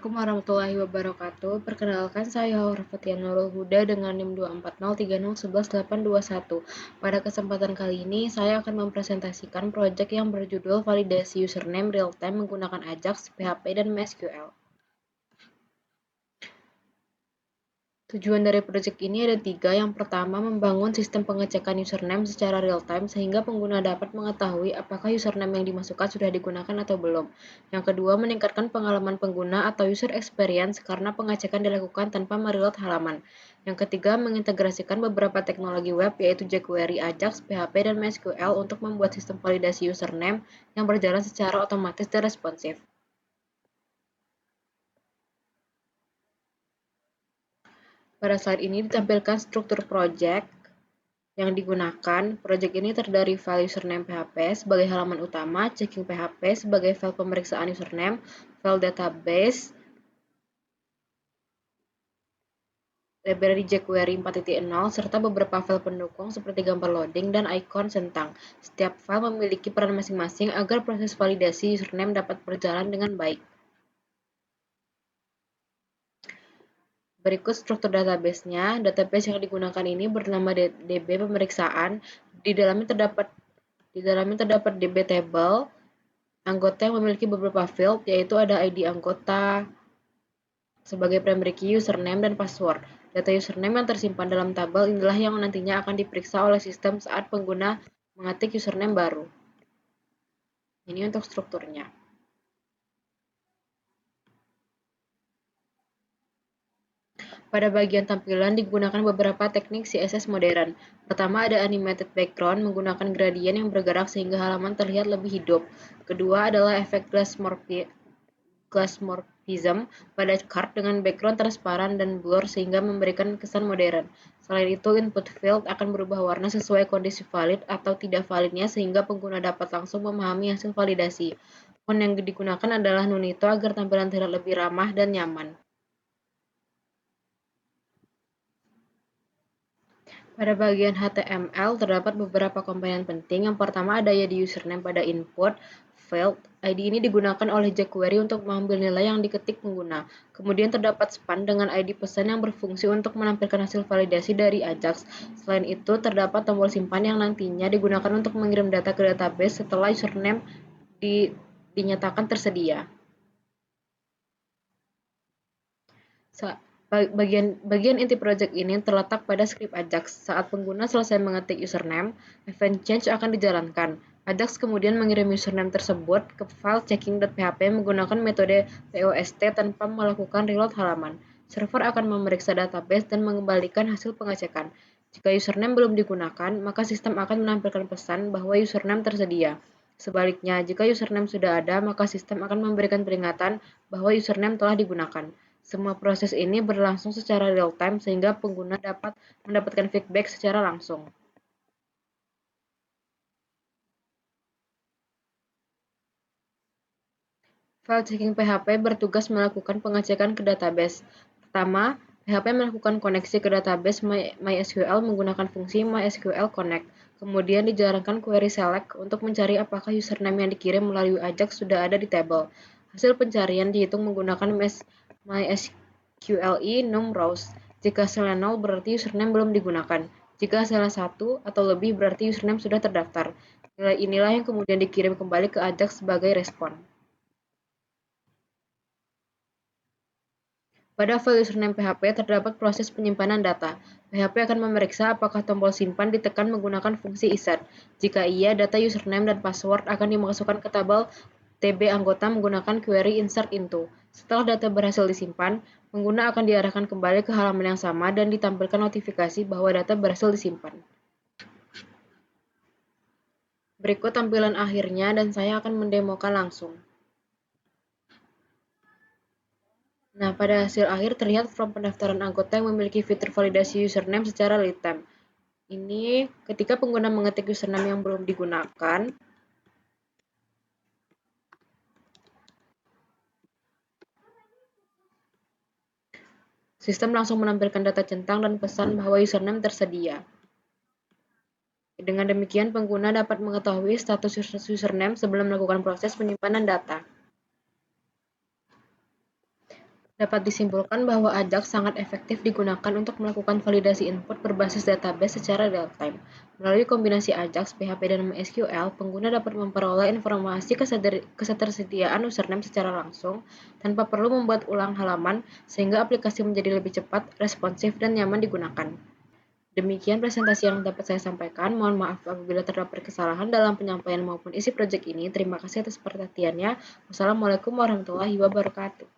Assalamualaikum warahmatullahi wabarakatuh. Perkenalkan saya Horfatia Nurul Huda dengan NIM 24030111821. Pada kesempatan kali ini, saya akan mempresentasikan proyek yang berjudul Validasi Username Real-Time menggunakan Ajax, PHP, dan MySQL. Tujuan dari proyek ini ada 3. Yang pertama, membangun sistem pengecekan username secara real-time sehingga pengguna dapat mengetahui apakah username yang dimasukkan sudah digunakan atau belum. Yang kedua, meningkatkan pengalaman pengguna atau user experience karena pengecekan dilakukan tanpa mereload halaman. Yang ketiga, mengintegrasikan beberapa teknologi web yaitu jQuery, Ajax, PHP, dan MySQL untuk membuat sistem validasi username yang berjalan secara otomatis dan responsif. Pada slide ini ditampilkan struktur project yang digunakan. Project ini terdiri file username PHP sebagai halaman utama, checking PHP sebagai file pemeriksaan username, file database, library jQuery 4.0, serta beberapa file pendukung seperti gambar loading dan icon centang. Setiap file memiliki peran masing-masing agar proses validasi username dapat berjalan dengan baik. Berikut struktur database-nya. Database yang digunakan ini bernama DB pemeriksaan. Di dalamnya terdapat DB table anggota yang memiliki beberapa field, yaitu ada ID anggota sebagai primary key, username, dan password. Data username yang tersimpan dalam tabel inilah yang nantinya akan diperiksa oleh sistem saat pengguna mengetik username baru. Ini untuk strukturnya. Pada bagian tampilan digunakan beberapa teknik CSS modern. Pertama ada animated background menggunakan gradien yang bergerak sehingga halaman terlihat lebih hidup. Kedua adalah efek glassmorphism pada card dengan background transparan dan blur sehingga memberikan kesan modern. Selain itu, input field akan berubah warna sesuai kondisi valid atau tidak validnya sehingga pengguna dapat langsung memahami hasil validasi. Font yang digunakan adalah Nunito agar tampilan terlihat lebih ramah dan nyaman. Pada bagian HTML terdapat beberapa komponen penting. Yang pertama ada ID username pada input field. ID ini digunakan oleh jQuery untuk mengambil nilai yang diketik pengguna. Kemudian terdapat span dengan ID pesan yang berfungsi untuk menampilkan hasil validasi dari Ajax. Selain itu, terdapat tombol simpan yang nantinya digunakan untuk mengirim data ke database setelah username dinyatakan tersedia. Bagian inti project ini terletak pada skrip Ajax. Saat pengguna selesai mengetik username, event change akan dijalankan. Ajax kemudian mengirim username tersebut ke file checking.php menggunakan metode POST tanpa melakukan reload halaman. Server akan memeriksa database dan mengembalikan hasil pengecekan. Jika username belum digunakan, maka sistem akan menampilkan pesan bahwa username tersedia. Sebaliknya, jika username sudah ada, maka sistem akan memberikan peringatan bahwa username telah digunakan. Semua proses ini berlangsung secara real-time sehingga pengguna dapat mendapatkan feedback secara langsung. File checking PHP bertugas melakukan pengecekan ke database. Pertama, PHP melakukan koneksi ke database MySQL menggunakan fungsi MySQL Connect. Kemudian dijalankan query select untuk mencari apakah username yang dikirim melalui Ajax sudah ada di tabel. Hasil pencarian dihitung menggunakan MySQLi num rows. Jika hasilnya 0 berarti username belum digunakan. Jika hasilnya 1 atau lebih berarti username sudah terdaftar. Nilai inilah yang kemudian dikirim kembali ke Ajax sebagai respon. Pada file username PHP terdapat proses penyimpanan data. PHP akan memeriksa apakah tombol simpan ditekan menggunakan fungsi insert. Jika iya, data username dan password akan dimasukkan ke tabel TB anggota menggunakan query insert into. Setelah data berhasil disimpan, pengguna akan diarahkan kembali ke halaman yang sama dan ditampilkan notifikasi bahwa data berhasil disimpan. Berikut tampilan akhirnya dan saya akan mendemokan langsung. Nah, pada hasil akhir terlihat form pendaftaran anggota yang memiliki fitur validasi username secara real-time. Ini ketika pengguna mengetik username yang belum digunakan, sistem langsung menampilkan data centang dan pesan bahwa username tersedia. Dengan demikian, pengguna dapat mengetahui status username sebelum melakukan proses penyimpanan data. Dapat disimpulkan bahwa Ajax sangat efektif digunakan untuk melakukan validasi input berbasis database secara real-time. Melalui kombinasi Ajax, PHP, dan MySQL, pengguna dapat memperoleh informasi ketersediaan username secara langsung tanpa perlu membuat ulang halaman, sehingga aplikasi menjadi lebih cepat, responsif, dan nyaman digunakan. Demikian presentasi yang dapat saya sampaikan. Mohon maaf apabila terdapat kesalahan dalam penyampaian maupun isi proyek ini. Terima kasih atas perhatiannya. Wassalamualaikum warahmatullahi wabarakatuh.